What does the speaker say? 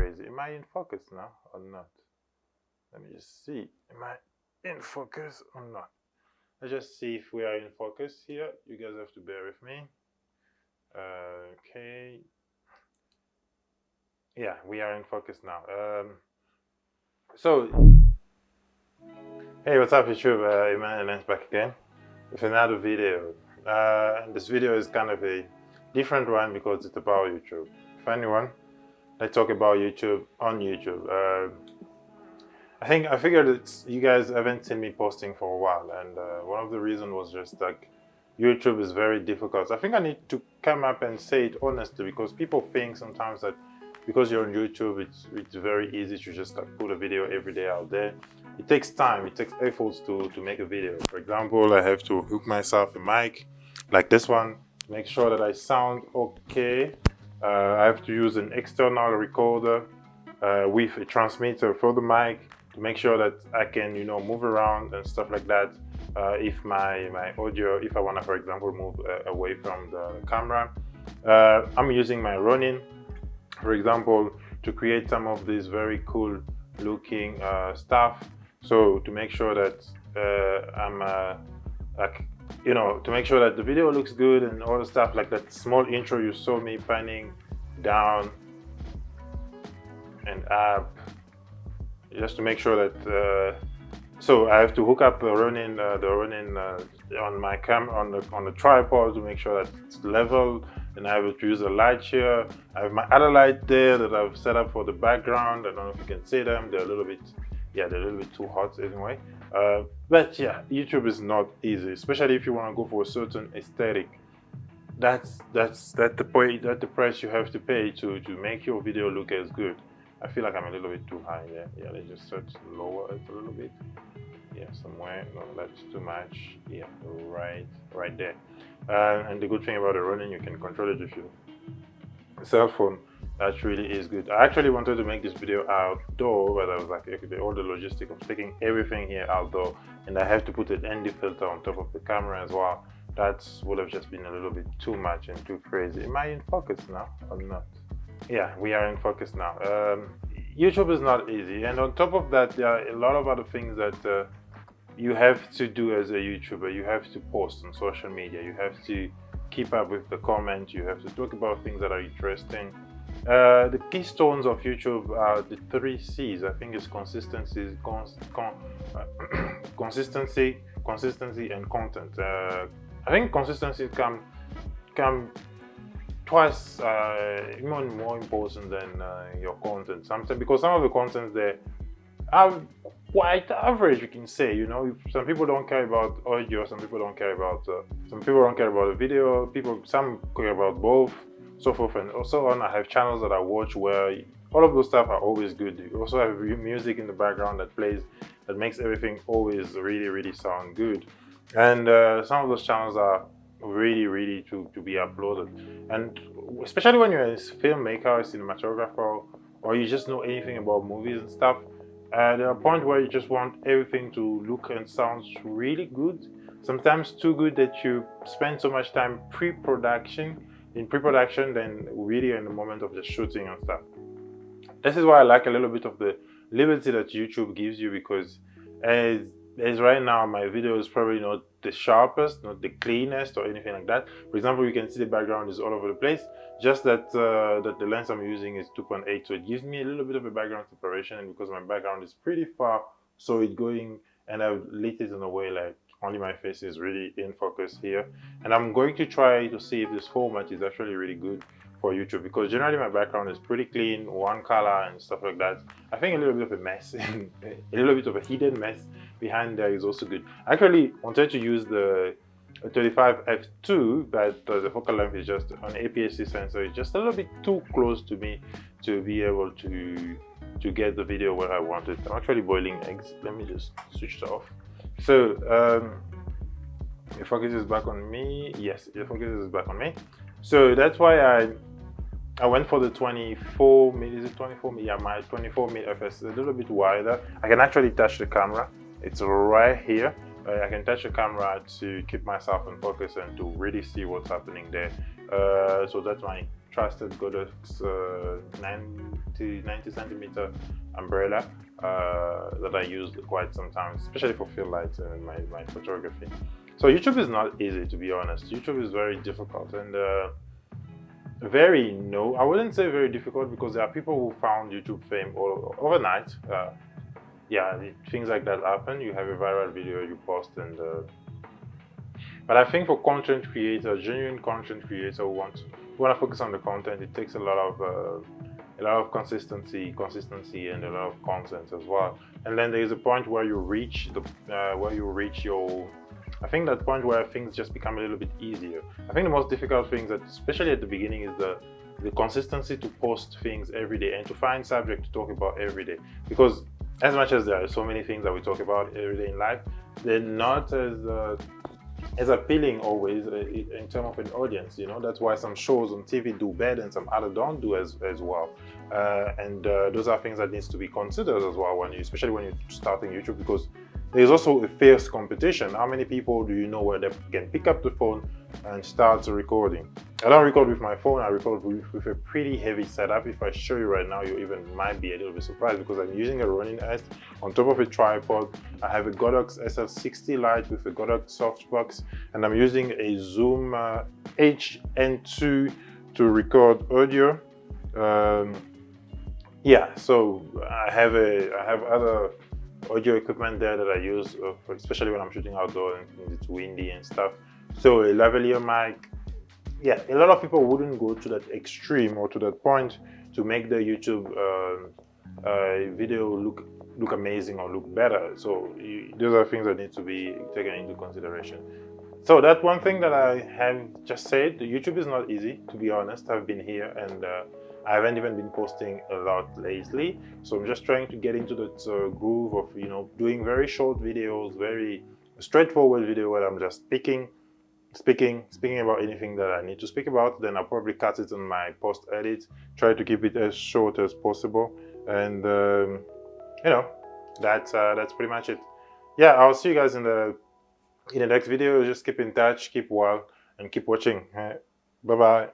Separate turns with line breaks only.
crazy. Am I in focus now or not? Let me just see. Am I in focus or not? Let's just see if we are in focus here. You guys have to bear with me. Okay. Yeah, we are in focus now. So, hey, what's up YouTube? Emmanuel back again with another video. This video is kind of a different one because it's about YouTube. Funny one. Let's talk about YouTube on YouTube. I figured you guys haven't seen me posting for a while, and one of the reasons was just like YouTube is very difficult. I think I need to come up and say it honestly, because people think sometimes that because you're on YouTube, it's very easy to just like put a video every day out there. It takes time, it takes efforts to make a video. For example, I have to hook myself a mic like this one, make sure that I sound okay. I have to use an external recorder with a transmitter for the mic to make sure that I can, move around and stuff like that. If my audio, if I want to, for example, move away from the camera. I'm using my Ronin, for example, to create some of these very cool looking stuff. So to make sure that to make sure that the video looks good and all the stuff, like that small intro you saw me panning down and up, just to make sure that so I have to hook up the Ronin on my on the tripod to make sure that it's level, and I have to use a light here. I have my other light there that I've set up for the background. I don't know if you can see them. They're a little bit too hot anyway. But yeah, YouTube is not easy, especially if you want to go for a certain aesthetic. That's the price you have to pay to make your video look as good. I feel like I'm a little bit too high there. Yeah, let's just lower it a little bit. Yeah, somewhere. No, that's too much. Yeah, right there. And the good thing about the Ronin, you can control it with your cell phone. That really is good. I actually wanted to make this video outdoor, but I was like, okay, all the logistics of taking everything here outdoor, and I have to put an ND filter on top of the camera as well. That would have just been a little bit too much and too crazy. Am I in focus now or not? Yeah, we are in focus now. YouTube is not easy, and on top of that, there are a lot of other things that you have to do as a YouTuber. You have to post on social media. You have to keep up with the comments. You have to talk about things that are interesting. The keystones of YouTube are the 3 C's. I think it's consistency, consistency, and content. I think consistency come twice even more important than your content. Sometimes, because some of the contents there are quite average, you can say. Some people don't care about audio, some people don't care about the video. Some care about both, so forth and so on. I have channels that I watch where all of those stuff are always good. You also have music in the background that plays, that makes everything always really sound good. And some of those channels are really to be uploaded. And especially when you're a filmmaker or a cinematographer, or you just know anything about movies and stuff, there are a point where you just want everything to look and sound really good. Sometimes too good that you spend so much time in pre-production than really in the moment of the shooting and stuff. This is why I like a little bit of the liberty that YouTube gives you, because as right now, my video is probably not the sharpest, not the cleanest or anything like that. For example, you can see the background is all over the place. Just that the lens I'm using is 2.8, so it gives me a little bit of a background separation. And because my background is pretty far, so it's going, and I've lit it in a way like only my face is really in focus here. And I'm going to try to see if this format is actually really good for YouTube, because generally my background is pretty clean, one color and stuff like that. I think a little bit of a mess, a little bit of a hidden mess behind there is also good. I actually wanted to use the 35f2, but the focal length is just an APS-C sensor. It's just a little bit too close to me to be able to get the video where I want it. I'm actually boiling eggs. Let me just switch it off. So the focus is back on me. Yes, the focus is back on me. So that's why I went for the 24 mil. Is it 24 mil? Yeah, my 24 mil FS is a little bit wider. I can actually touch the camera. It's right here. I can touch the camera to keep myself in focus and to really see what's happening there. So that's my trusted Godox 90 centimeter umbrella that I use quite sometimes, especially for field lights and my photography. So YouTube is not easy, to be honest. YouTube is very difficult and I wouldn't say very difficult, because there are people who found YouTube fame overnight. Yeah, things like that happen. You have a viral video you post, and but I think for content creators, genuine content creators who want to focus on the content, it takes a lot of consistency, and a lot of content as well. And then there is a point where you reach your, I think that point where things just become a little bit easier. I think the most difficult things, especially at the beginning, is the consistency to post things every day and to find subject to talk about every day. Because as much as there are so many things that we talk about every day in life, they're not as appealing always in terms of an audience. You know, that's why some shows on TV do better and some other don't do as well. And those are things that needs to be considered as well, especially when you're starting YouTube, because there's also a fierce competition. How many people do you know where they can pick up the phone and start recording? I don't record with my phone, I record with a pretty heavy setup. If I show you right now, you even might be a little bit surprised, because I'm using a Ronin S on top of a tripod. I have a Godox SL60 light with a Godox softbox, and I'm using a Zoom HN2 to record audio. Yeah, so I have other audio equipment there that I use, especially when I'm shooting outdoor and it's windy and stuff. So a lavalier mic. Yeah, a lot of people wouldn't go to that extreme or to that point to make the YouTube video look amazing or look better. So those are things that need to be taken into consideration. So that's one thing that I have just said. YouTube is not easy, to be honest. I've been here and I haven't even been posting a lot lately. So I'm just trying to get into that groove of, doing very short videos, very straightforward video where I'm just speaking about anything that I need to speak about. Then I'll probably cut it on my post edit, try to keep it as short as possible. And that's pretty much it. Yeah, I'll see you guys in the next video. Just keep in touch, keep well, and keep watching. Bye bye.